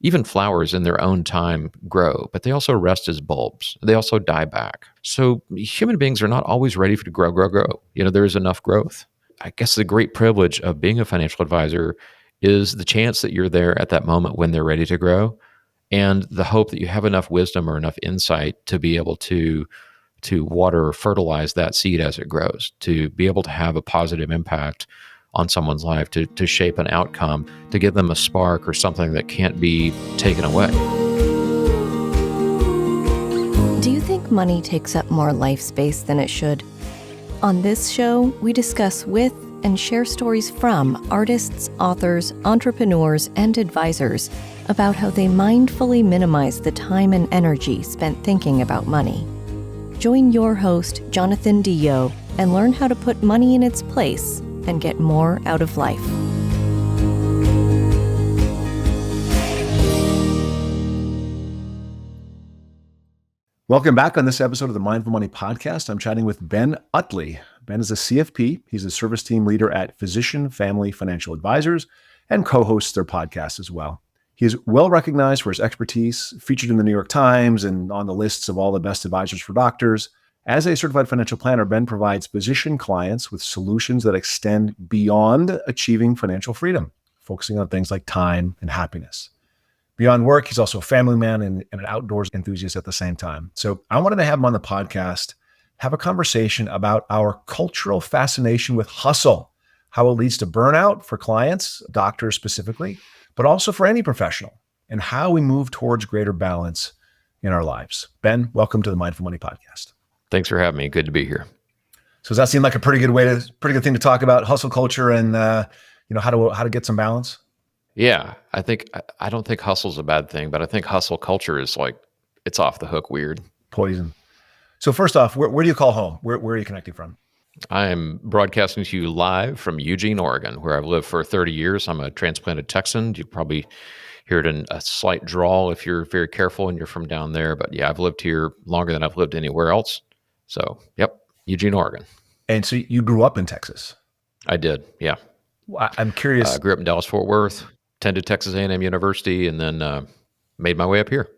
even flowers in their own time grow, but they also rest as bulbs. They also die back. So human beings are not always ready to grow. There is enough growth. I guess the great privilege of being a financial advisor is the chance that you're there at that moment when they're ready to grow, and the hope that you have enough wisdom or enough insight to be able to water or fertilize that seed as it grows, to be able to have a positive impact on someone's life, to shape an outcome, to give them a spark or something that can't be taken away. Do you think money takes up more life space than it should? On this show, we discuss with and share stories from artists, authors, entrepreneurs, and advisors about how they mindfully minimize the time and energy spent thinking about money. Join your host, Jonathan Dio, and learn how to put money in its place and get more out of life. Welcome back on this episode of the Mindful Money Podcast. I'm chatting with Ben Utley. Ben is a CFP. He's a service team leader at Physician Family Financial Advisors and co-hosts their podcast as well. He is well recognized for his expertise, featured in the New York Times and on the lists of all the best advisors for doctors. As a certified financial planner, Ben provides physician clients with solutions that extend beyond achieving financial freedom, focusing on things like time and happiness. Beyond work, he's also a family man and an outdoors enthusiast at the same time. So I wanted to have him on the podcast, have a conversation about our cultural fascination with hustle, how it leads to burnout for clients, doctors specifically, but also for any professional, and how we move towards greater balance in our lives. Ben, welcome to the Mindful Money Podcast. Thanks for having me. Good to be here. So does that seem like a pretty good thing to talk about, hustle culture and how to get some balance? Yeah, I don't think hustle's a bad thing, but I think hustle culture is like, it's off the hook weird. Poison. So first off, where do you call home? Where are you connecting from? I'm broadcasting to you live from Eugene, Oregon, where I've lived for 30 years. I'm a transplanted Texan. You probably hear it in a slight drawl if you're very careful and you're from down there. But yeah, I've lived here longer than I've lived anywhere else. So, yep, Eugene, Oregon. And so you grew up in Texas? I did, yeah. Well, I'm curious. I grew up in Dallas-Fort Worth, attended Texas A&M University, and then made my way up here.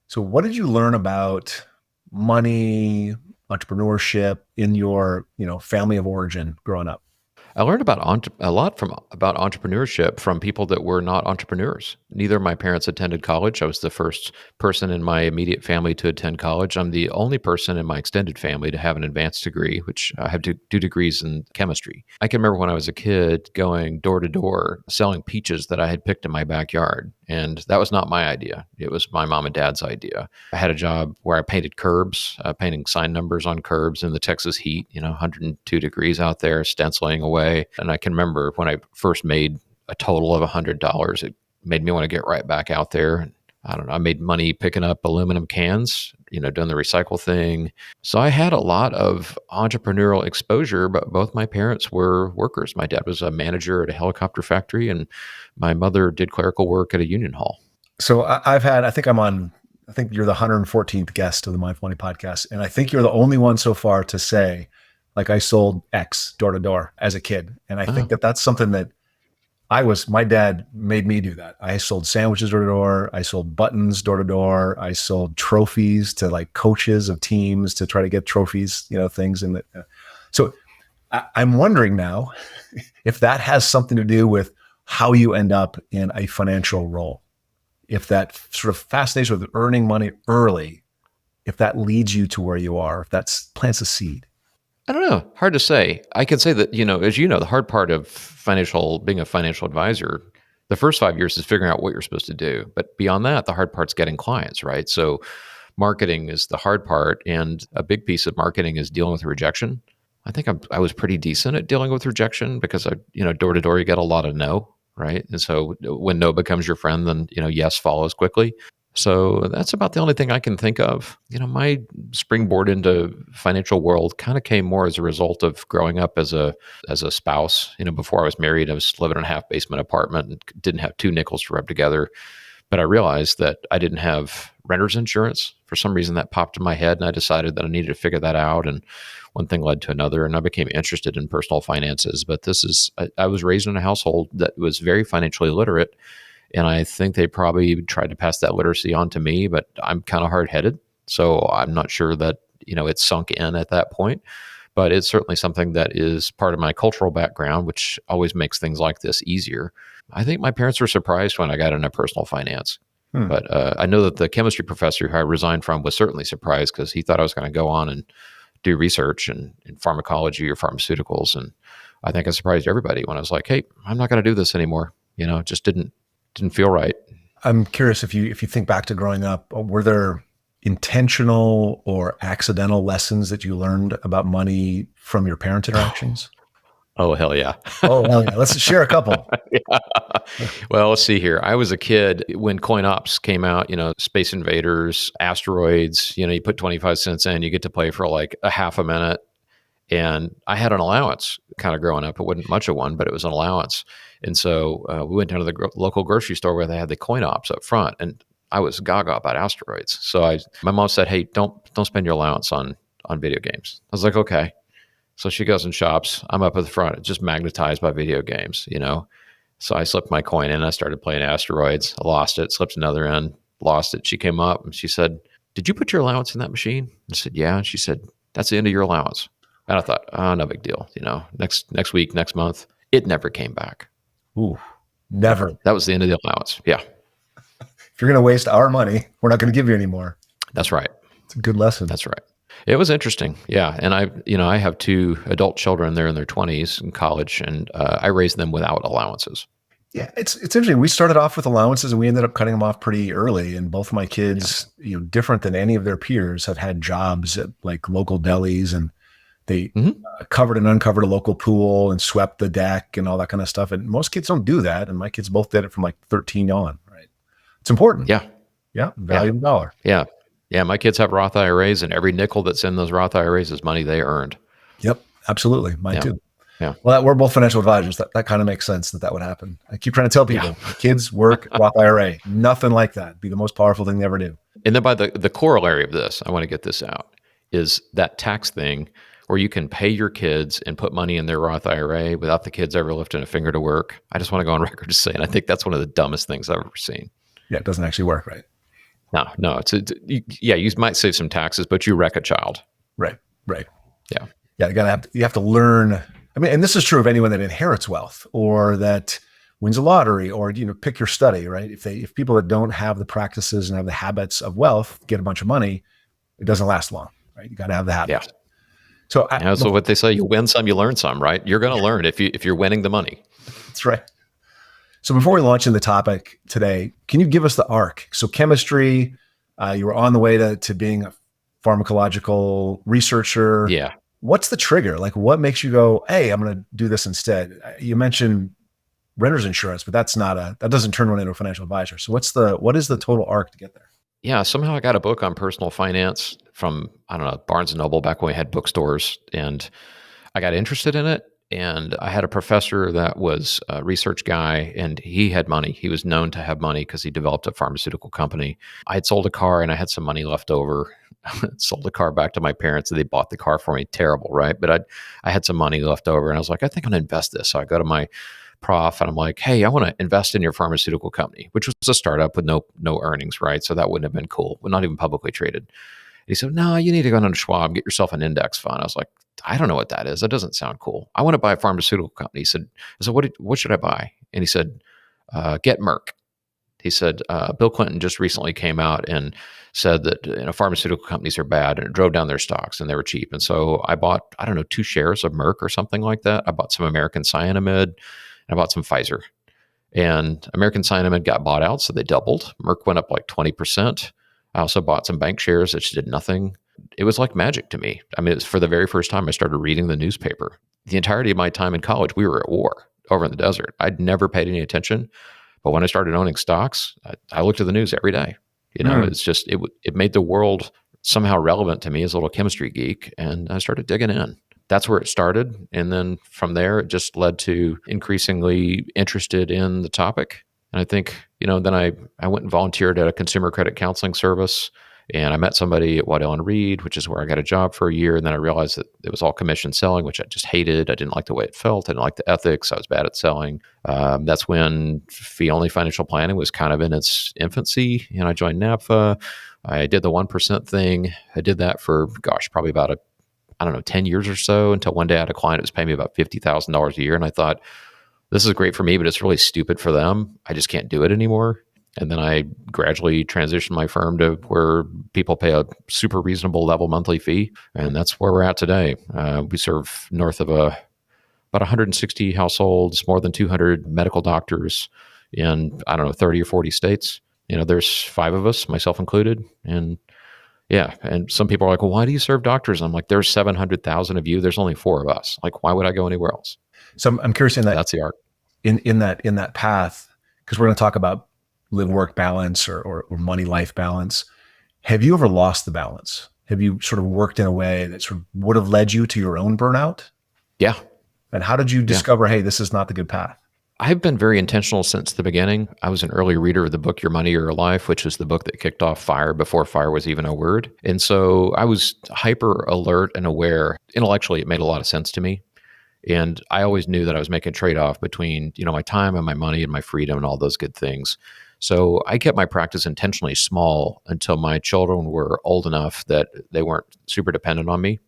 So what did you learn about money, entrepreneurship in your family of origin growing up? I learned about entrepreneurship from people that were not entrepreneurs. Neither of my parents attended college. I was the first person in my immediate family to attend college. I'm the only person in my extended family to have an advanced degree, which I have two degrees in chemistry. I can remember when I was a kid going door to door selling peaches that I had picked in my backyard. And that was not my idea. It was my mom and dad's idea. I had a job where I painted curbs, painting sign numbers on curbs in the Texas heat, 102 degrees out there, stenciling away. And I can remember when I first made a total of $100, it made me want to get right back out there. I don't know, I made money picking up aluminum cans, doing the recycle thing. So I had a lot of entrepreneurial exposure, but both my parents were workers. My dad was a manager at a helicopter factory, and my mother did clerical work at a union hall. So I think you're the 114th guest of the Mindful Money Podcast. And I think you're the only one so far to say, like, I sold X door to door as a kid. And I think that's something that my dad made me do that. I sold sandwiches door to door. I sold buttons door to door. I sold trophies to like coaches of teams to try to get trophies, things. So I'm wondering now if that has something to do with how you end up in a financial role. If that sort of fascination with earning money early, if that leads you to where you are, if that plants a seed. I don't know. Hard to say. I can say that, as the hard part of being a financial advisor, the first 5 years is figuring out what you're supposed to do. But beyond that, the hard part's getting clients, right? So marketing is the hard part. And a big piece of marketing is dealing with rejection. I think I was pretty decent at dealing with rejection because door to door, you get a lot of no, right? And so when no becomes your friend, then, yes follows quickly. So that's about the only thing I can think of. My springboard into financial world kind of came more as a result of growing up as a spouse. Before I was married, I was living in a half basement apartment and didn't have two nickels to rub together. But I realized that I didn't have renter's insurance. For some reason that popped in my head, and I decided that I needed to figure that out. And one thing led to another, and I became interested in personal finances. But I was raised in a household that was very financially literate. And I think they probably tried to pass that literacy on to me, but I'm kind of hard headed. So I'm not sure that, it's sunk in at that point. But it's certainly something that is part of my cultural background, which always makes things like this easier. I think my parents were surprised when I got into personal finance. Hmm. But I know that the chemistry professor who I resigned from was certainly surprised because he thought I was going to go on and do research in pharmacology or pharmaceuticals. And I think I surprised everybody when I was like, hey, I'm not going to do this anymore. It just didn't feel right. I'm curious if you think back to growing up, were there intentional or accidental lessons that you learned about money from your parent interactions? Oh, hell yeah. Oh, hell yeah. Let's share a couple. Yeah. Well, let's see here. I was a kid when coin ops came out, Space Invaders, Asteroids, you put 25 cents in, you get to play for like a half a minute. And I had an allowance kind of growing up. It wasn't much of one, but it was an allowance. And so we went down to the local grocery store where they had the coin ops up front. And I was gaga about Asteroids. So my mom said, hey, don't spend your allowance on video games. I was like, okay. So she goes and shops. I'm up at the front, just magnetized by video games, So I slipped my coin in. I started playing Asteroids. I lost it, slipped another in, lost it. She came up and she said, did you put your allowance in that machine? I said, yeah. And she said, that's the end of your allowance. And I thought, oh, no big deal. Next week, next month, it never came back. Ooh, never. That was the end of the allowance. Yeah. If you're going to waste our money, we're not going to give you any more. That's right. It's a good lesson. That's right. It was interesting. Yeah. And I have 2 adult children. They're in their 20s in college, and I raised them without allowances. Yeah, it's interesting. We started off with allowances and we ended up cutting them off pretty early. And both of my kids, different than any of their peers, have had jobs at like local delis, and they covered and uncovered a local pool and swept the deck and all that kind of stuff. And most kids don't do that. And my kids both did it from like 13 on, right? It's important. Yeah. Yeah. Value of the dollar. Yeah. Yeah. My kids have Roth IRAs, and every nickel that's in those Roth IRAs is money they earned. Yep. Absolutely. Mine too. Yeah. Well, we're both financial advisors. That kind of makes sense that would happen. I keep trying to tell people, kids work Roth IRA, nothing like that. Be the most powerful thing they ever do. And then by the corollary of this, I want to get this out, is that tax thing where you can pay your kids and put money in their Roth IRA without the kids ever lifting a finger to work. I just want to go on record as saying, I think that's one of the dumbest things I've ever seen. Yeah. It doesn't actually work, right? No. You might save some taxes, but you wreck a child. Right. Yeah. Yeah. You have to learn. I mean, and this is true of anyone that inherits wealth or that wins a lottery or, pick your study, right? If people that don't have the practices and have the habits of wealth get a bunch of money, it doesn't last long, right? You got to have the habits. Yeah. So what they say, you win some, you learn some, right? You're going to learn if you're winning the money. That's right. So before we launch into the topic today, can you give us the arc? So chemistry, you were on the way to being a pharmacological researcher. Yeah. What's the trigger? Like, what makes you go, hey, I'm going to do this instead? You mentioned renter's insurance, but that doesn't turn one into a financial advisor. So what is the total arc to get there? Yeah. Somehow I got a book on personal finance from, I don't know, Barnes and Noble back when we had bookstores, and I got interested in it. And I had a professor that was a research guy, and he had money. He was known to have money because he developed a pharmaceutical company. I had sold a car and I had some money left over. Sold the car back to my parents, and they bought the car for me. Terrible, right? But I had some money left over, and I was like, I think I'm going to invest this. So I go to my prof and I'm like, hey, I want to invest in your pharmaceutical company, which was a startup with no earnings, right? So that wouldn't have been cool. Not even publicly traded. And he said, no, you need to go down to Schwab, get yourself an index fund. I was like, I don't know what that is. That doesn't sound cool. I want to buy a pharmaceutical company. He said, what should I buy? And he said, get Merck. He said, Bill Clinton just recently came out and said that pharmaceutical companies are bad, and it drove down their stocks and they were cheap. And so I bought, 2 shares of Merck or something like that. I bought some American Cyanamid and I bought some Pfizer. And American Cyanamid got bought out, so they doubled. Merck went up like 20%. I also bought some bank shares that did nothing. It was like magic to me. I mean, it was for the very first time I started reading the newspaper. The entirety of my time in college, we were at war over in the desert. I'd never paid any attention. But when I started owning stocks, I looked at the news every day. It's just, it made the world somehow relevant to me as a little chemistry geek. And I started digging in. That's where it started. And then from there, it just led to increasingly interested in the topic. And I think, then I went and volunteered at a consumer credit counseling service. And I met somebody at Waddell and Reed, which is where I got a job for a year. And then I realized that it was all commission selling, which I just hated. I didn't like the way it felt. I didn't like the ethics. I was bad at selling. That's when fee only financial planning was kind of in its infancy. And I joined NAPFA. I did the 1% thing. I did that for, probably about 10 years or so, until one day I had a client that was paying me about $50,000 a year. And I thought, this is great for me, but it's really stupid for them. I just can't do it anymore. And then I gradually transitioned my firm to where people pay a super reasonable level monthly fee. And that's where we're at today. We serve north of about 160 households, more than 200 medical doctors in, 30 or 40 states. There's 5 of us, myself included. And yeah, and some people are like, well, why do you serve doctors? I'm like, there's 700,000 of you. There's only 4 of us. Like, why would I go anywhere else? So I'm curious That's the art. in that path, because we're going to talk about live work balance or money life balance. Have you ever lost the balance? Have you sort of worked in a way that sort of would have led you to your own burnout? Yeah. And how did you discover, hey, this is not the good path? I've been very intentional since the beginning. I was an early reader of the book Your Money or Your Life, which is the book that kicked off FIRE before FIRE was even a word. And so I was hyper alert and aware. Intellectually, it made a lot of sense to me. And I always knew that I was making a trade-off between, my time and my money and my freedom and all those good things. So I kept my practice intentionally small until my children were old enough that they weren't super dependent on me.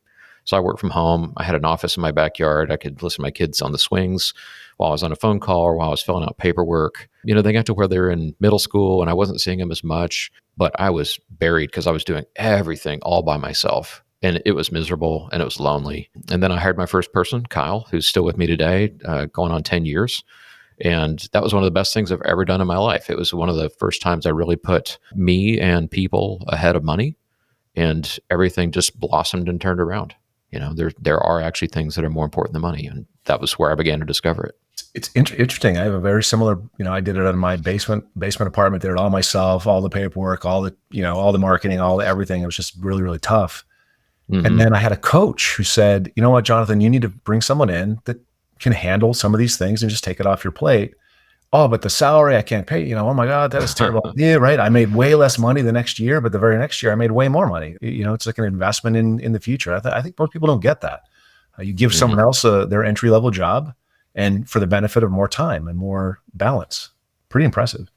So I worked from home. I had an office in my backyard. I could listen to my kids on the swings while I was on a phone call or while I was filling out paperwork. They got to where they're in middle school and I wasn't seeing them as much, but I was buried because I was doing everything all by myself. And it was miserable and it was lonely. And then I hired my first person, Kyle, who's still with me today, going on 10 years. And that was one of the best things I've ever done in my life. It was one of the first times I really put me and people ahead of money, and everything just blossomed and turned around. There are actually things that are more important than money. And that was where I began to discover it. It's interesting. I have a very similar, I did it in my basement apartment, did it all myself, all the paperwork, all the marketing, all the everything. It was just really, really tough. Mm-hmm. And then I had a coach who said, you know what, Jonathan, you need to bring someone in that can handle some of these things and just take it off your plate. Oh, but the salary I can't pay, oh my God, that is terrible. Yeah, right. I made way less money the next year, but the very next year I made way more money. It's like an investment in the future. I think most people don't get that. You give someone else their entry level job and for the benefit of more time and more balance. Pretty impressive.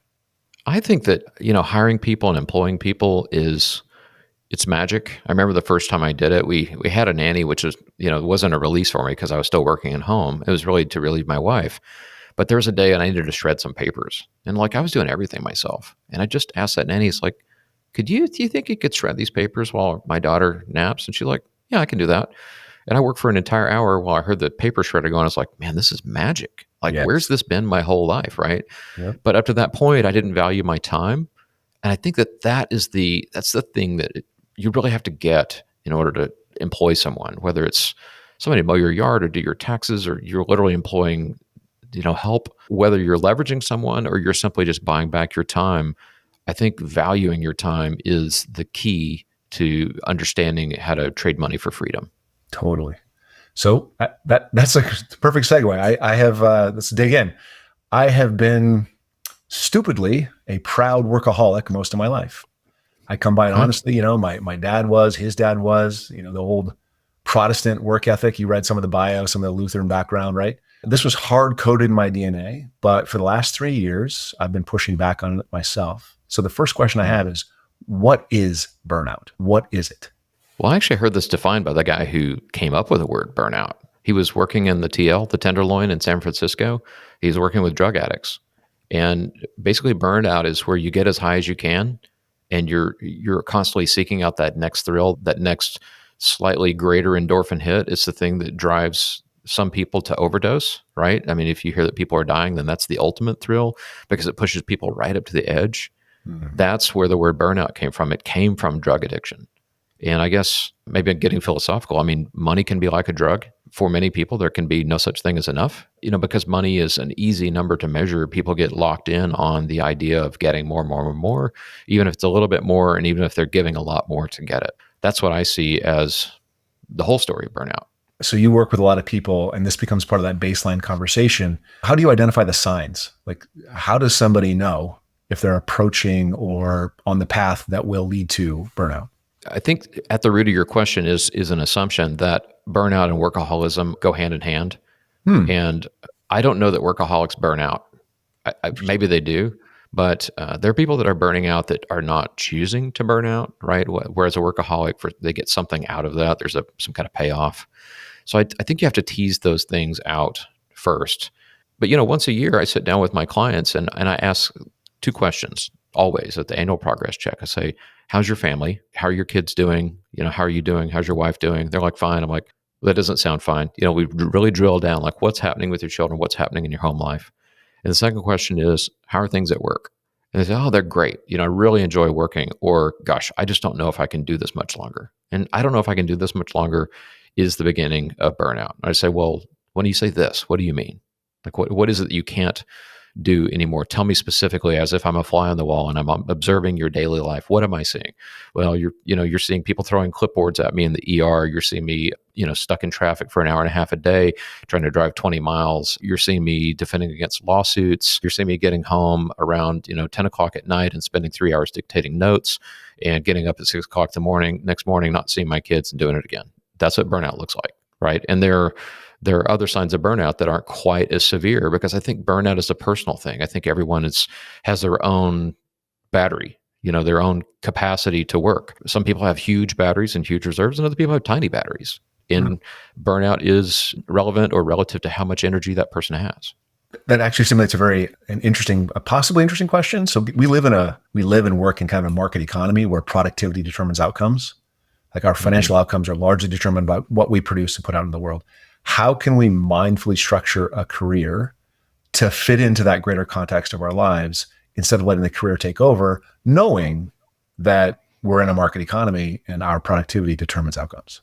I think that, hiring people and employing people it's magic. I remember the first time I did it, we had a nanny, which was, it wasn't a release for me because I was still working at home. It was really to relieve my wife. But there was a day and I needed to shred some papers. And I was doing everything myself. And I just asked that nanny, it's like, do you think you could shred these papers while my daughter naps? And she's like, yeah, I can do that. And I worked for an entire hour while I heard the paper shredder going. I was like, man, this is magic. Yes. Where's this been my whole life, right? Yep. But up to that point, I didn't value my time. And I think that's the thing that you really have to get in order to employ someone, whether it's somebody to mow your yard or do your taxes, or you're literally employing, help, whether you're leveraging someone or you're simply just buying back your time. I think valuing your time is the key to understanding how to trade money for freedom. Totally. So that's a perfect segue. I have, let's dig in. I have been stupidly a proud workaholic most of my life. I come by it honestly, my dad was, his dad was, the old Protestant work ethic. You read some of the bio, some of the Lutheran background, right? This was hard coded in my DNA, but for the last 3 years, I've been pushing back on it myself. So the first question I have is, what is burnout? What is it? Well, I actually heard this defined by the guy who came up with the word burnout. He was working in the TL, the Tenderloin in San Francisco. He's working with drug addicts. And basically burnout is where you get as high as you can and you're constantly seeking out that next thrill, that next slightly greater endorphin hit. It's the thing that drives some people to overdose, right? I mean, if you hear that people are dying, then that's the ultimate thrill because it pushes people right up to the edge. Mm-hmm. That's where the word burnout came from. It came from drug addiction. And I guess maybe I'm getting philosophical. I mean, money can be like a drug. For many people, there can be no such thing as enough. Because money is an easy number to measure, people get locked in on the idea of getting more, even if it's a little bit more, and even if they're giving a lot more to get it. That's what I see as the whole story of burnout. So you work with a lot of people, and this becomes part of that baseline conversation. How do you identify the signs? Like, how does somebody know if they're approaching or on the path that will lead to burnout? I think at the root of your question is an assumption that burnout and workaholism go hand in hand. Hmm. And I don't know that workaholics burn out. Maybe they do, but there are people that are burning out that are not choosing to burn out, right? Whereas a workaholic, they get something out of that. There's some kind of payoff. So I think you have to tease those things out first. But once a year, I sit down with my clients and I ask two questions always at the annual progress check. I say, "How's your family? How are your kids doing? How are you doing? How's your wife doing?" They're like, "Fine." I'm like, "That doesn't sound fine." We really drill down, like, what's happening with your children? What's happening in your home life? And the second question is, how are things at work? And they say, "Oh, they're great. I really enjoy working." Or, "Gosh, I just don't know if I can do this much longer." And I don't know if I can do this much longer is the beginning of burnout. And I say, "Well, when you say this, what do you mean? Like, what is it that you can't do anymore? Tell me specifically, as if I'm a fly on the wall and I'm observing your daily life. What am I seeing?" "Well, you're seeing people throwing clipboards at me in the ER. You're seeing me, stuck in traffic for an hour and a half a day, trying to drive 20 miles. You're seeing me defending against lawsuits. You're seeing me getting home around, 10 o'clock at night and spending 3 hours dictating notes and getting up at 6 o'clock next morning, not seeing my kids and doing it again." That's what burnout looks like, right? And there are other signs of burnout that aren't quite as severe, because I think burnout is a personal thing. I think everyone has their own battery, their own capacity to work. Some people have huge batteries and huge reserves, and other people have tiny batteries. And burnout is relevant or relative to how much energy that person has. That actually simulates a possibly interesting question. So we live and work in kind of a market economy where productivity determines outcomes. Like our financial outcomes are largely determined by what we produce and put out in the world. How can we mindfully structure a career to fit into that greater context of our lives instead of letting the career take over, knowing that we're in a market economy and our productivity determines outcomes?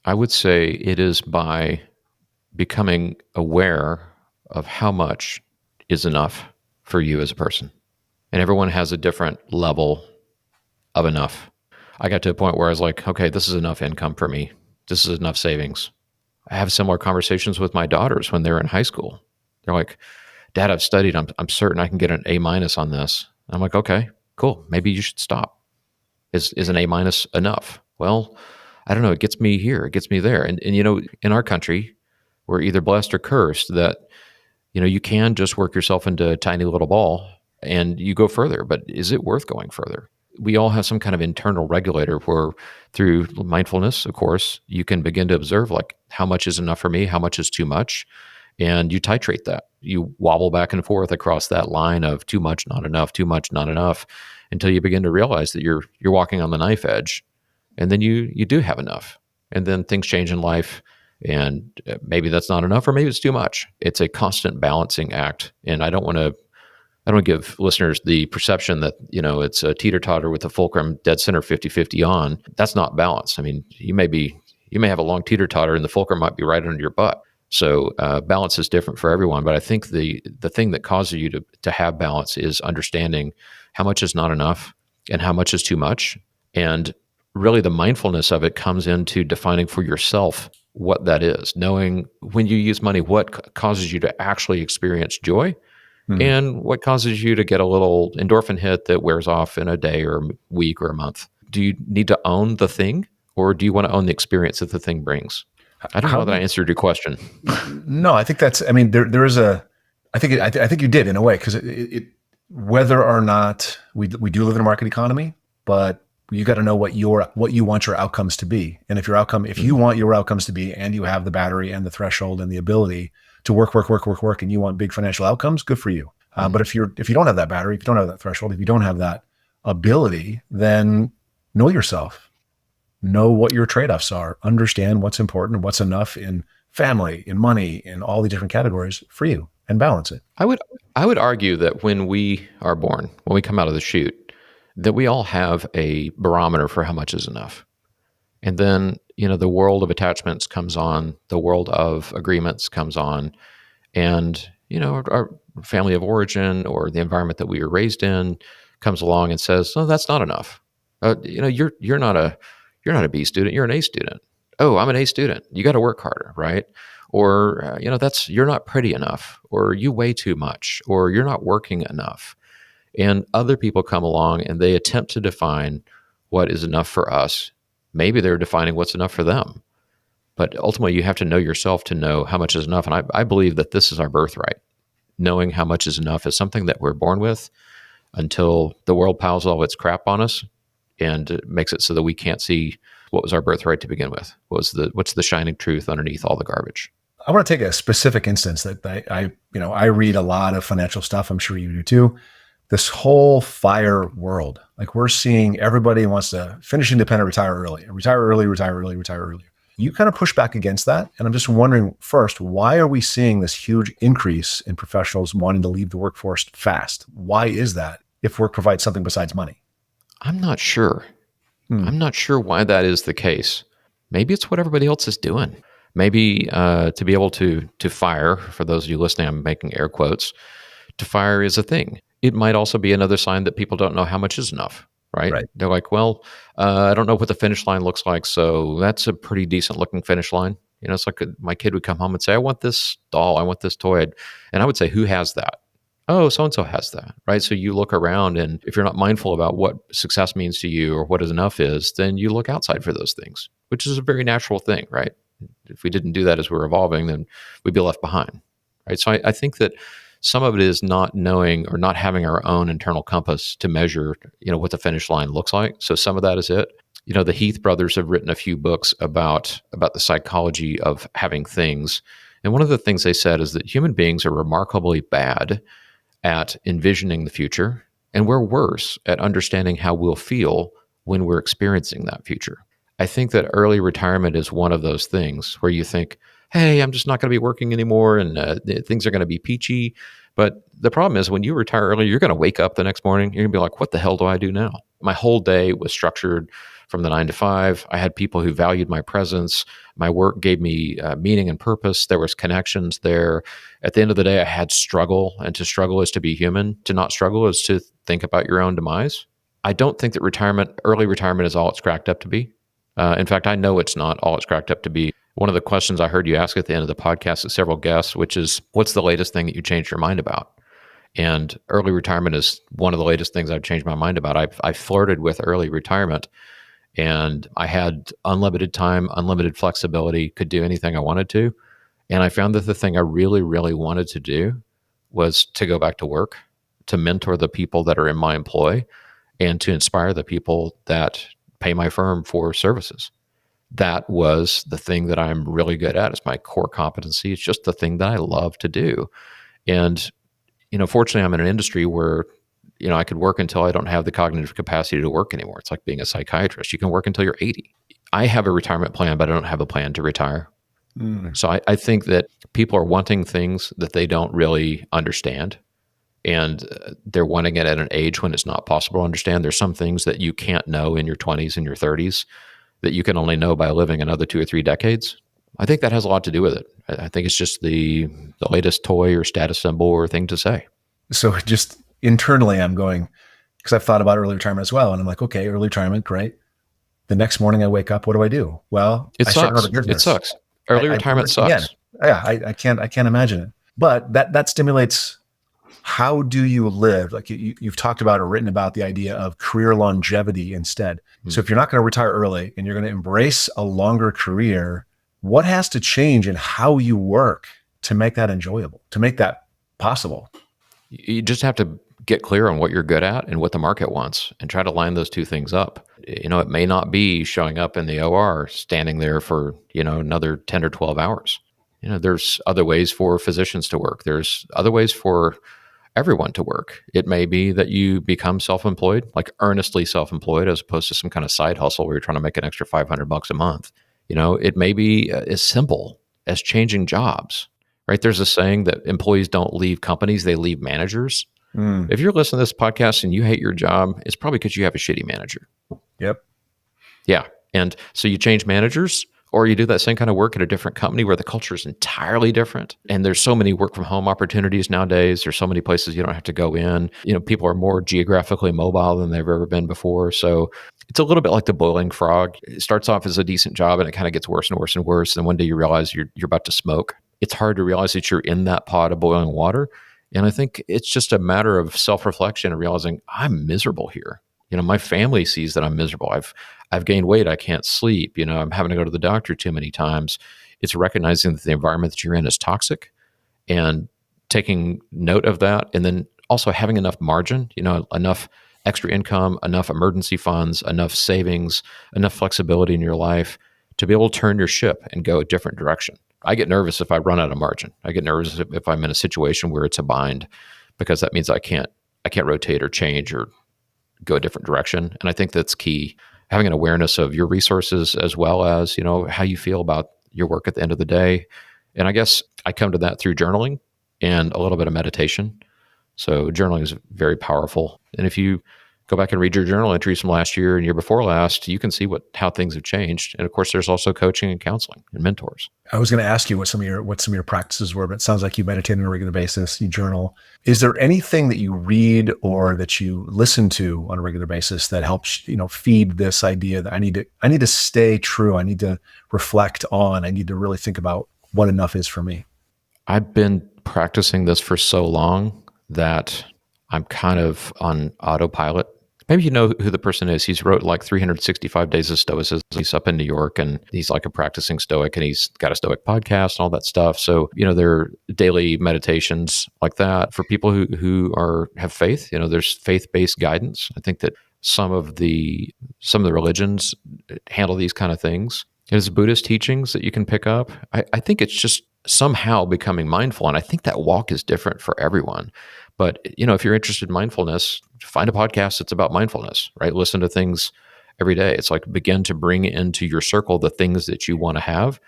I would say it is by becoming aware of how much is enough for you as a person. And everyone has a different level of enough. I got to a point where I was like, okay, this is enough income for me. This is enough savings. I have similar conversations with my daughters when they're in high school. They're like, "Dad, I've studied. I'm certain I can get an A- on this." I'm like, "Okay, cool. Maybe you should stop. Is an A- enough?" "Well, I don't know. It gets me here. It gets me there." And in our country, we're either blessed or cursed that, you can just work yourself into a tiny little ball and you go further. But is it worth going further? We all have some kind of internal regulator where, through mindfulness, of course, you can begin to observe, like, how much is enough for me? How much is too much? And you titrate that. You wobble back and forth across that line of too much, not enough, too much, not enough, until you begin to realize that you're walking on the knife edge. And then you do have enough. And then things change in life, and maybe that's not enough, or maybe it's too much. It's a constant balancing act. And I don't want to give listeners the perception that, it's a teeter-totter with the fulcrum dead center 50-50 on. That's not balance. I mean, you may have a long teeter-totter and the fulcrum might be right under your butt. So balance is different for everyone. But I think the thing that causes you to have balance is understanding how much is not enough and how much is too much. And really the mindfulness of it comes into defining for yourself what that is. Knowing when you use money, what causes you to actually experience joy, and what causes you to get a little endorphin hit that wears off in a day or a week or a month. Do you need to own the thing, or do you want to own the experience that the thing brings? I don't know that I answered your question. No, I think there is I think you did in a way, because it whether or not we do live in a market economy, but you got to know what you want your outcomes to be. And if you want your outcomes to be, and you have the battery and the threshold and the ability to work, and you want big financial outcomes, good for you. But if you don't have that battery, if you don't have that threshold, if you don't have that ability, then know yourself, know what your trade-offs are, understand what's important, what's enough in family, in money, in all the different categories for you, and balance it. I would argue that when we are born, when we come out of the chute, that we all have a barometer for how much is enough. And then, the world of attachments comes on, the world of agreements comes on, and, our family of origin or the environment that we were raised in comes along and says, "No, that's not enough. You're not a B student, you're an A student. Oh, I'm an A student. You got to work harder, right?" Or, you're not pretty enough, or you weigh too much, or you're not working enough. And other people come along and they attempt to define what is enough for us. Maybe they're defining what's enough for them. But ultimately, you have to know yourself to know how much is enough. And I believe that this is our birthright. Knowing how much is enough is something that we're born with until the world piles all its crap on us and it makes it so that we can't see what was our birthright to begin with. What's the shining truth underneath all the garbage? I want to take a specific instance that I read a lot of financial stuff. I'm sure you do too. This whole FIRE world, like we're seeing everybody wants to finish independent, retire early, retire early, retire early, retire early. You kind of push back against that. And I'm just wondering first, why are we seeing this huge increase in professionals wanting to leave the workforce fast? Why is that if work provides something besides money? I'm not sure. I'm not sure why that is the case. Maybe it's what everybody else is doing. Maybe to be able to fire, for those of you listening, I'm making air quotes, to fire is a thing. It might also be another sign that people don't know how much is enough, right? They're like, well, I don't know what the finish line looks like, so that's a pretty decent looking finish line. It's like my kid would come home and say, I want this doll, I want this toy. And I would say, who has that? Oh, so-and-so has that, right? So you look around, and if you're not mindful about what success means to you or what is enough is, then you look outside for those things, which is a very natural thing, right? If we didn't do that as we're evolving, then we'd be left behind, right? So I think that some of it is not knowing or not having our own internal compass to measure, what the finish line looks like. So some of that is it. The Heath brothers have written a few books about the psychology of having things. And one of the things they said is that human beings are remarkably bad at envisioning the future, and we're worse at understanding how we'll feel when we're experiencing that future. I think that early retirement is one of those things where you think, hey, I'm just not going to be working anymore and things are going to be peachy. But the problem is when you retire early, you're going to wake up the next morning, you're going to be like, what the hell do I do now? My whole day was structured from the 9 to 5. I had people who valued my presence. My work gave me meaning and purpose. There was connections there. At the end of the day, I had struggle, and to struggle is to be human. To not struggle is to think about your own demise. I don't think that early retirement is all it's cracked up to be. In fact, I know it's not all it's cracked up to be. One of the questions I heard you ask at the end of the podcast is several guests, which is, what's the latest thing that you changed your mind about? And early retirement is one of the latest things I've changed my mind about. I flirted with early retirement, and I had unlimited time, unlimited flexibility, could do anything I wanted to. And I found that the thing I really, really wanted to do was to go back to work, to mentor the people that are in my employ, and to inspire the people that pay my firm for services. That was the thing that I'm really good at. It's my core competency. It's just the thing that I love to do. And, fortunately, I'm in an industry where, I could work until I don't have the cognitive capacity to work anymore. It's like being a psychiatrist. You can work until you're 80. I have a retirement plan, but I don't have a plan to retire. So I think that people are wanting things that they don't really understand. And they're wanting it at an age when it's not possible to understand. There's some things that you can't know in your 20s and your 30s that you can only know by living another 2 or 3 decades. I think that has a lot to do with it. I think it's just the latest toy or status symbol or thing to say. So just internally, I'm going, because I've thought about early retirement as well. And I'm like, okay, early retirement, great. The next morning I wake up, what do? Well, it I sucks. start another business. It sucks. Early retirement sucks. Yeah, I can't imagine it. But that stimulates, how do you live? Like you've talked about or written about the idea of career longevity instead. So if you're not going to retire early and you're going to embrace a longer career, what has to change in how you work to make that enjoyable, to make that possible? You just have to get clear on what you're good at and what the market wants and try to line those two things up. It may not be showing up in the OR, standing there for, another 10 or 12 hours. There's other ways for physicians to work. There's other ways for everyone to work. It may be that you become self-employed, like earnestly self-employed, as opposed to some kind of side hustle where you're trying to make an extra $500 a month. It may be as simple as changing jobs, right? There's a saying that employees don't leave companies, they leave managers. If you're listening to this podcast and you hate your job, it's probably because you have a shitty manager. Yep. Yeah. And so you change managers, or you do that same kind of work at a different company where the culture is entirely different. And there's so many work from home opportunities nowadays. There's so many places you don't have to go in. People are more geographically mobile than they've ever been before. So it's a little bit like the boiling frog. It starts off as a decent job and it kind of gets worse and worse and worse. And one day you realize you're about to smoke. It's hard to realize that you're in that pot of boiling water And I think it's just a matter of self-reflection and realizing I'm miserable here. My family sees that I'm miserable. I've gained weight. I can't sleep. I'm having to go to the doctor too many times. It's recognizing that the environment that you're in is toxic and taking note of that. And then also having enough margin, enough extra income, enough emergency funds, enough savings, enough flexibility in your life to be able to turn your ship and go a different direction. I get nervous if I run out of margin. I get nervous if I'm in a situation where it's a bind, because that means I can't rotate or change or go a different direction. And I think that's key. Having an awareness of your resources as well as, how you feel about your work at the end of the day. And I guess I come to that through journaling and a little bit of meditation. So journaling is very powerful. And if you go back and read your journal entries from last year and year before last, you can see how things have changed. And of course, there's also coaching and counseling and mentors. I was going to ask you what some of your practices were, but it sounds like you meditate on a regular basis, you journal. Is there anything that you read or that you listen to on a regular basis that helps, feed this idea that I need to stay true, I need to reflect on, I need to really think about what enough is for me? I've been practicing this for so long that I'm kind of on autopilot. Maybe you know who the person is. He's wrote like 365 Days of Stoicism. He's up in New York and he's like a practicing Stoic, and he's got a Stoic podcast and all that stuff. So, there are daily meditations like that for people who have faith. There's faith-based guidance. I think that some of the religions handle these kind of things. There's Buddhist teachings that you can pick up. I think it's just somehow becoming mindful. And I think that walk is different for everyone. But, if you're interested in mindfulness, find a podcast that's about mindfulness, right? Listen to things every day. It's like begin to bring into your circle the things that you want to have.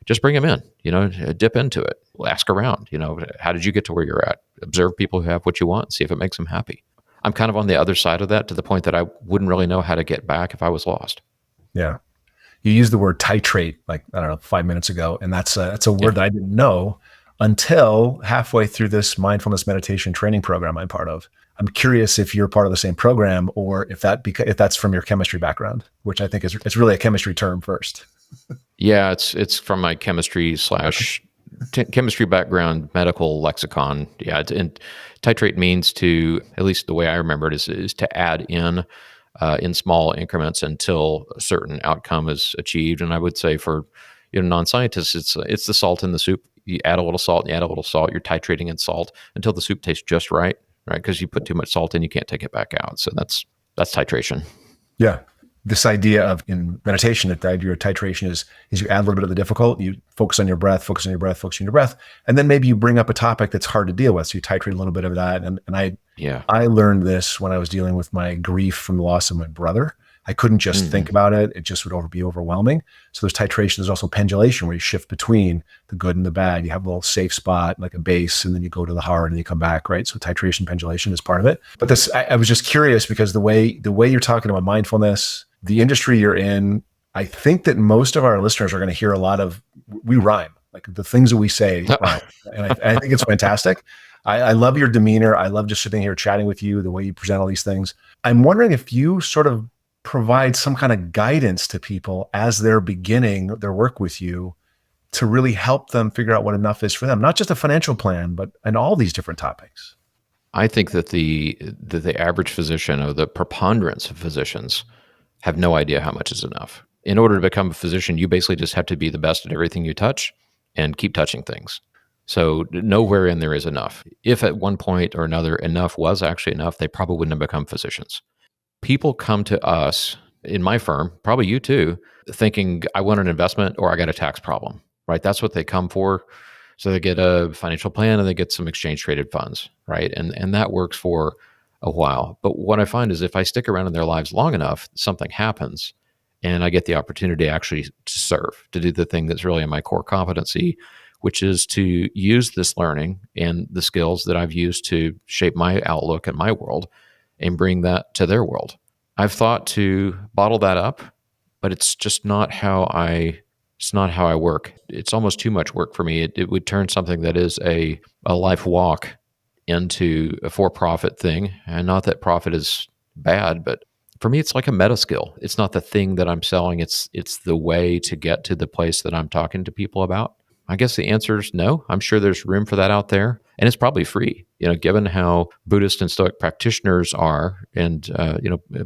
Just bring them in, dip into it, ask around, how did you get to where you're at? Observe people who have what you want, see if it makes them happy. I'm kind of on the other side of that, to the point that I wouldn't really know how to get back if I was lost. Yeah. You used the word titrate, 5 minutes ago. And that's a word that I didn't know until halfway through this mindfulness meditation training program I'm part of. I'm curious if you're part of the same program, or if that's from your chemistry background, which I think it's really a chemistry term first. Yeah, it's from my chemistry background, medical lexicon. Yeah, and titrate means to, at least the way I remember it, is to add in small increments until a certain outcome is achieved. And I would say for non-scientists, it's the salt in the soup. You add a little salt, and you add a little salt. You're titrating in salt until the soup tastes just right? Because you put too much salt in, you can't take it back out. So that's titration. Yeah. This idea of, in meditation, that the idea of titration is you add a little bit of the difficult, you focus on your breath, focus on your breath, focus on your breath. And then maybe you bring up a topic that's hard to deal with. So you titrate a little bit of that. And I learned this when I was dealing with my grief from the loss of my brother. I couldn't just think about it. It just would be overwhelming. So there's titration. There's also pendulation, where you shift between the good and the bad. You have a little safe spot, like a base, and then you go to the hard and you come back, right? So titration, pendulation is part of it. But this, I was just curious, because the way you're talking about mindfulness, the industry you're in, I think that most of our listeners are going to hear a lot of, we rhyme, like the things that we say rhyme. And I think it's fantastic. I love your demeanor. I love just sitting here chatting with you, the way you present all these things. I'm wondering if you sort of provide some kind of guidance to people as they're beginning their work with you, to really help them figure out what enough is for them, not just a financial plan, but in all these different topics. I think that the average physician, or the preponderance of physicians, have no idea how much is enough. In order to become a physician, you basically just have to be the best at everything you touch and keep touching things. So nowhere in there is enough. If at one point or another enough was actually enough, they probably wouldn't have become physicians. People come to us, in my firm, probably you too, thinking I want an investment or I got a tax problem, right? That's what they come for. So they get a financial plan and they get some exchange traded funds, right? And that works for a while. But what I find is if I stick around in their lives long enough, something happens and I get the opportunity actually to serve, to do the thing that's really in my core competency, which is to use this learning and the skills that I've used to shape my outlook and my world and bring that to their world. I've thought to bottle that up, but it's just not how I work. It's almost too much work for me. It would turn something that is a life walk into a for-profit thing. And not that profit is bad, but for me, it's like a meta skill. It's not the thing that I'm selling. It's the way to get to the place that I'm talking to people about. I guess the answer is no. I'm sure there's room for that out there. And it's probably free, given how Buddhist and Stoic practitioners are, and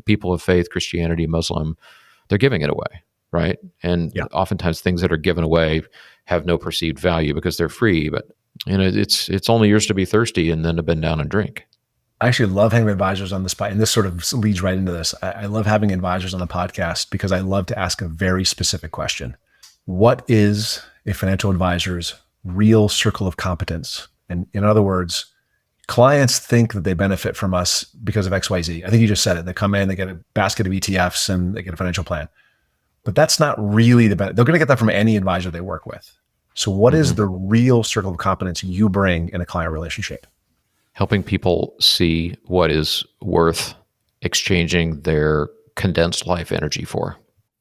people of faith, Christianity, Muslim, they're giving it away, right? And Yeah. oftentimes things that are given away have no perceived value because they're free. But it's only yours to be thirsty and then to bend down and drink. I actually love having advisors on the spot, and this sort of leads right into this. I love having advisors on the podcast because I love to ask a very specific question. What is a financial advisor's real circle of competence? And in other words, clients think that they benefit from us because of XYZ. I think you just said it. They come in, they get a basket of ETFs, and they get a financial plan. But that's not really the benefit. They're going to get that from any advisor they work with. So what is the real circle of competence you bring in a client relationship? Helping people see what is worth exchanging their condensed life energy for.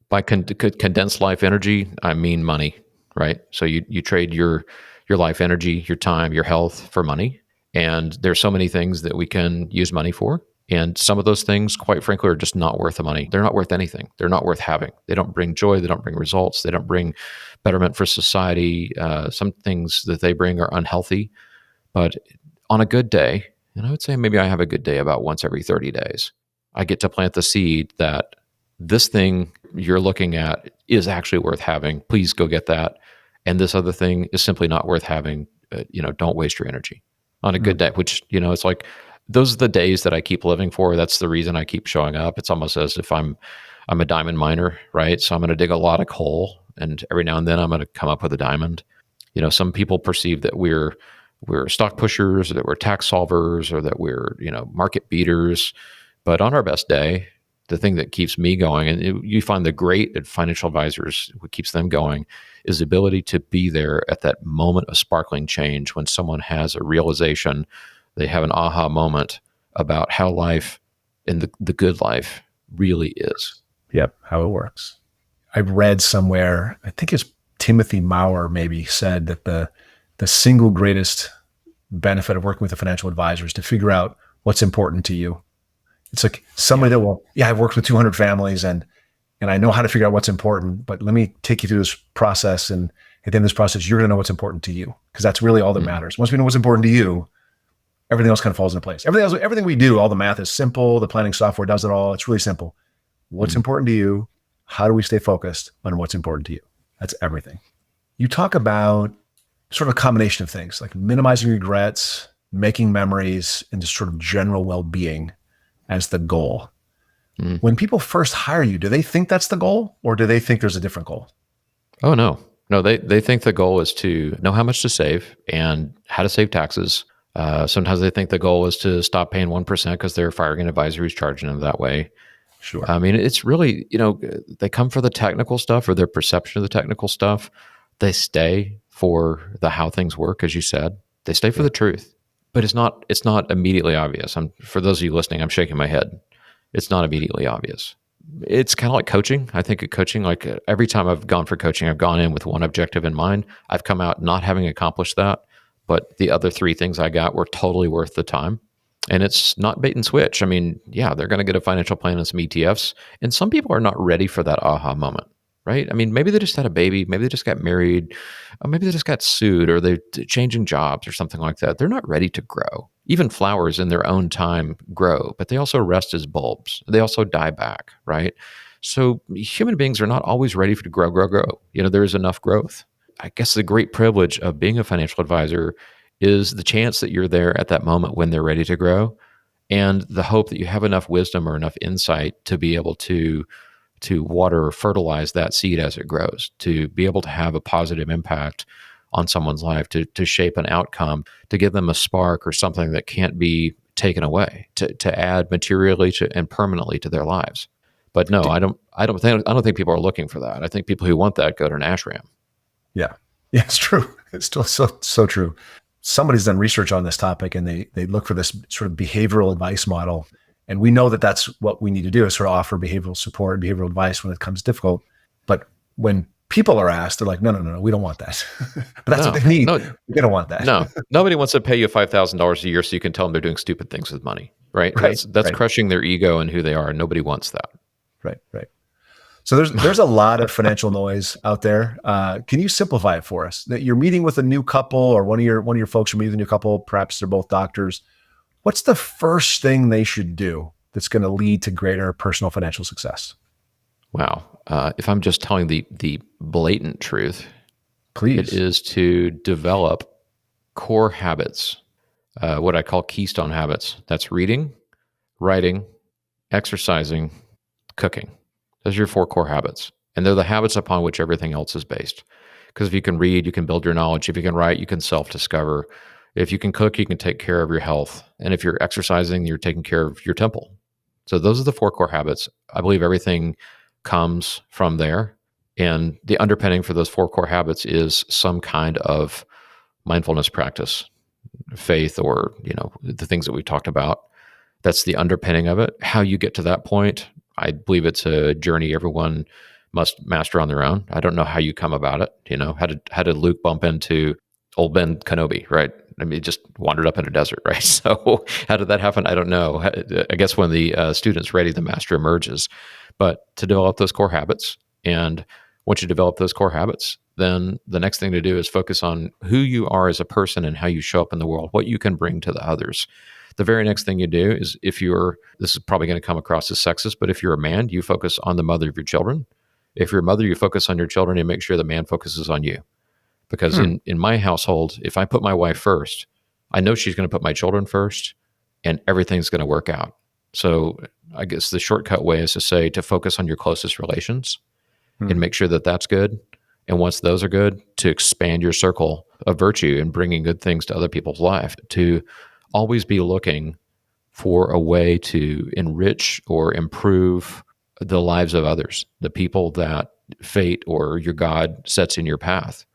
By condensed life energy, I mean money, right? So you trade your life energy, your time, your health for money. And there's so many things that we can use money for. And some of those things, quite frankly, are just not worth the money. They're not worth anything. They're not worth having. They don't bring joy. They don't bring results. They don't bring betterment for society. Some things that they bring are unhealthy. But on a good day, and I would say maybe I have a good day about once every 30 days, I get to plant the seed that this thing you're looking at is actually worth having. Please go get that. And this other thing is simply not worth having. Don't waste your energy on a good day, which, it's like, those are the days that I keep living for. That's the reason I keep showing up. It's almost as if I'm a diamond miner, right? So I'm going to dig a lot of coal, and every now and then I'm going to come up with a diamond. Some people perceive that we're stock pushers, or that we're tax solvers, or that we're, market beaters. But on our best day, the thing that keeps me going, and you find the great financial advisors, what keeps them going, is the ability to be there at that moment of sparkling change when someone has a realization, they have an aha moment about how life and the good life really is. Yep, how it works. I read somewhere, I think it's Timothy Maurer maybe said that the single greatest benefit of working with a financial advisor is to figure out what's important to you. It's like somebody that will, I've worked with 200 families and I know how to figure out what's important, but let me take you through this process. And at the end of this process, you're going to know what's important to you, because that's really all that matters. Once we know what's important to you, everything else kind of falls into place. Everything we do, all the math is simple. The planning software does it all. It's really simple. What's important to you? How do we stay focused on what's important to you? That's everything. You talk about sort of a combination of things like minimizing regrets, making memories, and just sort of general well-being as the goal. When people first hire you, do they think that's the goal, or do they think there's a different goal? Oh, no. No, they think the goal is to know how much to save and how to save taxes. Sometimes they think the goal is to stop paying 1% because they're firing an advisor who's charging them that way. Sure. I mean, it's really, they come for the technical stuff or their perception of the technical stuff. They stay for the how things work, as you said. They stay for the truth, but it's not immediately obvious. For those of you listening, I'm shaking my head. It's not immediately obvious. It's kind of like coaching. I think at coaching, like every time I've gone for coaching, I've gone in with one objective in mind. I've come out not having accomplished that, but the other three things I got were totally worth the time. And it's not bait and switch. I mean, yeah, they're going to get a financial plan and some ETFs. And some people are not ready for that aha moment, right? I mean, maybe they just had a baby, maybe they just got married, or maybe they just got sued, or they're changing jobs or something like that. They're not ready to grow. Even flowers in their own time grow, but they also rest as bulbs. They also die back, right? So human beings are not always ready to grow. There is enough growth. I guess the great privilege of being a financial advisor is the chance that you're there at that moment when they're ready to grow, and the hope that you have enough wisdom or enough insight to be able to water or fertilize that seed as it grows, to be able to have a positive impact on someone's life, to shape an outcome, to give them a spark or something that can't be taken away, to add materially and permanently to their lives. But no, I don't think people are looking for that. I think people who want that go to an ashram. Yeah, it's true. It's still so true. Somebody's done research on this topic, and they look for this sort of behavioral advice model. And we know that that's what we need to do, is sort of offer behavioral support, behavioral advice when it comes difficult. But when people are asked, they're like, no, we don't want that. But that's what they need. No, we don't want that. No, nobody wants to pay you $5,000 a year so you can tell them they're doing stupid things with money, right? That's Right. crushing their ego and who they are. Nobody wants that. Right. So there's a lot of financial noise out there. Can you simplify it for us? That you're meeting with a new couple, or one of your folks are meeting with a new couple, perhaps they're both doctors. What's the first thing they should do that's going to lead to greater personal financial success? Wow. If I'm just telling the blatant truth, it Please. is to develop core habits, what I call keystone habits. That's reading, writing, exercising, cooking. Those are your 4 core habits. And they're the habits upon which everything else is based. Because if you can read, you can build your knowledge. If you can write, you can self-discover. If you can cook, you can take care of your health. And if you're exercising, you're taking care of your temple. So those are the 4 core habits. I believe everything comes from there. And the underpinning for those 4 core habits is some kind of mindfulness practice, faith, or, the things that we've talked about. That's the underpinning of it. How you get to that point, I believe it's a journey everyone must master on their own. I don't know how you come about it. How did Luke bump into old Ben Kenobi, right? I mean, he just wandered up in a desert, right? So how did that happen? I don't know. I guess when the student's ready, the master emerges. But to develop those core habits, and once you develop those core habits, then the next thing to do is focus on who you are as a person and how you show up in the world, what you can bring to the others. The very next thing you do is, this is probably going to come across as sexist, but if you're a man, you focus on the mother of your children. If you're a mother, you focus on your children and make sure the man focuses on you. Because in my household, if I put my wife first, I know she's going to put my children first, and everything's going to work out. So I guess the shortcut way is to say to focus on your closest relations and make sure that that's good. And once those are good, to expand your circle of virtue and bringing good things to other people's life, to always be looking for a way to enrich or improve the lives of others, the people that fate or your God sets in your path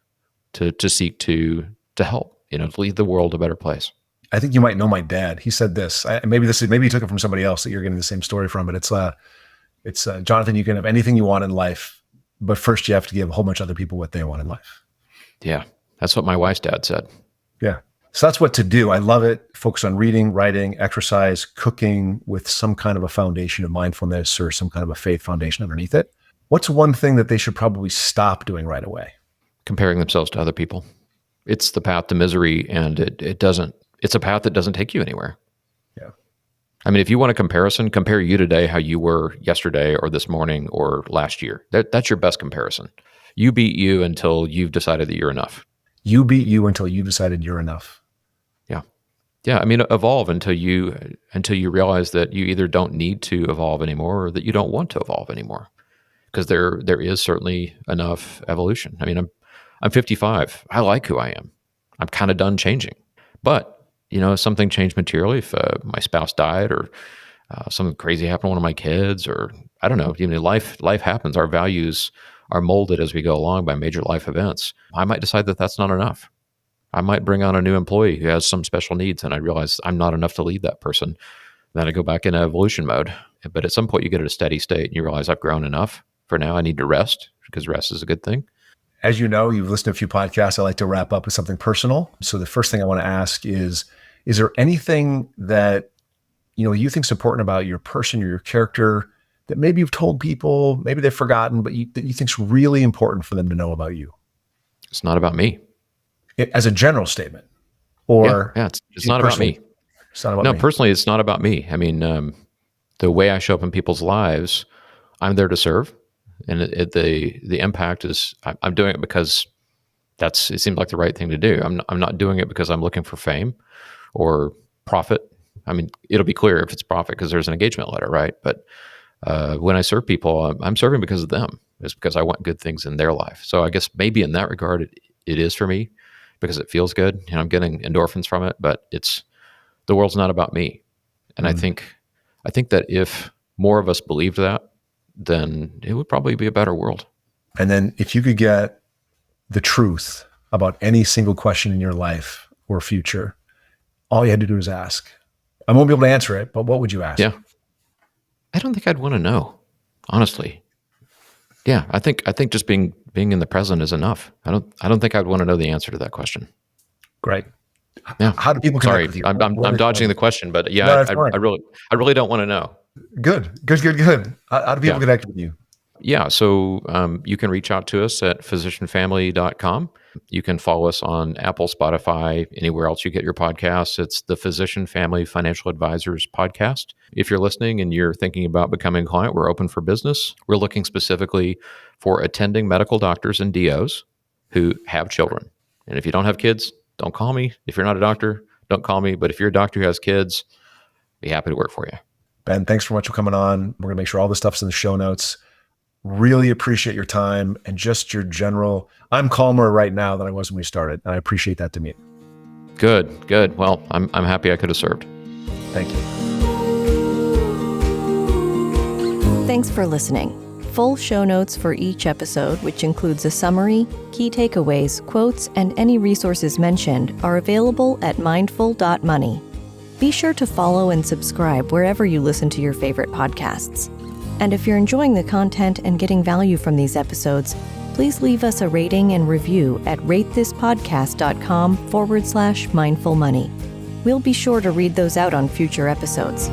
to seek to help, to leave the world a better place. I think you might know my dad. He said this. Maybe you took it from somebody else that you're getting the same story from, but it's Jonathan, you can have anything you want in life, but first you have to give a whole bunch of other people what they want in life. Yeah, that's what my wife's dad said. Yeah. So that's what to do. I love it. Focus on reading, writing, exercise, cooking with some kind of a foundation of mindfulness or some kind of a faith foundation underneath it. What's one thing that they should probably stop doing right away? Comparing themselves to other people. It's the path to misery, and it's a path that doesn't take you anywhere. Yeah. I mean, if you want a comparison, compare you today, how you were yesterday or this morning or last year. That's your best comparison. You beat you until you've decided that you're enough. You beat you until you decided you're enough. Yeah, I mean, evolve until you realize that you either don't need to evolve anymore or that you don't want to evolve anymore, because there is certainly enough evolution. I mean, I'm 55. I like who I am. I'm kind of done changing. But if something changed materially, if my spouse died or something crazy happened to one of my kids, or I don't know, life happens. Our values are molded as we go along by major life events. I might decide that that's not enough. I might bring on a new employee who has some special needs, and I realize I'm not enough to lead that person. Then I go back in evolution mode. But at some point, you get at a steady state, and you realize I've grown enough. For now, I need to rest, because rest is a good thing. As you know, you've listened to a few podcasts. I like to wrap up with something personal. So the first thing I want to ask is there anything that you think is important about your person or your character that maybe you've told people, maybe they've forgotten, but that you think is really important for them to know about you? It's not about me. As a general statement, or yeah, it's not about me. It's not about me. Personally, it's not about me. I mean, the way I show up in people's lives, I'm there to serve, and the impact is I'm doing it because it seems like the right thing to do. I'm not doing it because I'm looking for fame or profit. I mean, it'll be clear if it's profit because there's an engagement letter, right? But when I serve people, I'm serving because of them. It's because I want good things in their life. So I guess maybe in that regard, it is for me, because it feels good and I'm getting endorphins from it, but the world's not about me. And I think that if more of us believed that, then it would probably be a better world. And then if you could get the truth about any single question in your life or future, all you had to do is ask. I won't be able to answer it, but what would you ask? Yeah. I don't think I'd want to know, honestly. Yeah, I think just being in the present is enough. I don't think I'd want to know the answer to that question. Great. Yeah. How do people connect with you? I'm dodging the question, but yeah, I really don't want to know. Good. How do people connect with you? Yeah, so you can reach out to us at physicianfamily.com. You can follow us on Apple, Spotify, anywhere else you get your podcasts. It's the Physician Family Financial Advisors podcast. If you're listening and you're thinking about becoming a client, we're open for business. We're looking specifically for attending medical doctors and DOs who have children. And if you don't have kids, don't call me. If you're not a doctor, don't call me. But if you're a doctor who has kids, be happy to work for you. Ben, thanks so much for coming on. We're going to make sure all this stuff's in the show notes. Really appreciate your time and just your general, I'm calmer right now than I was when we started. And I appreciate that to me. Good. Well, I'm happy I could have served. Thank you. Thanks for listening. Full show notes for each episode, which includes a summary, key takeaways, quotes, and any resources mentioned, are available at mindful.money. Be sure to follow and subscribe wherever you listen to your favorite podcasts. And if you're enjoying the content and getting value from these episodes, please leave us a rating and review at ratethispodcast.com/mindfulmoney. We'll be sure to read those out on future episodes.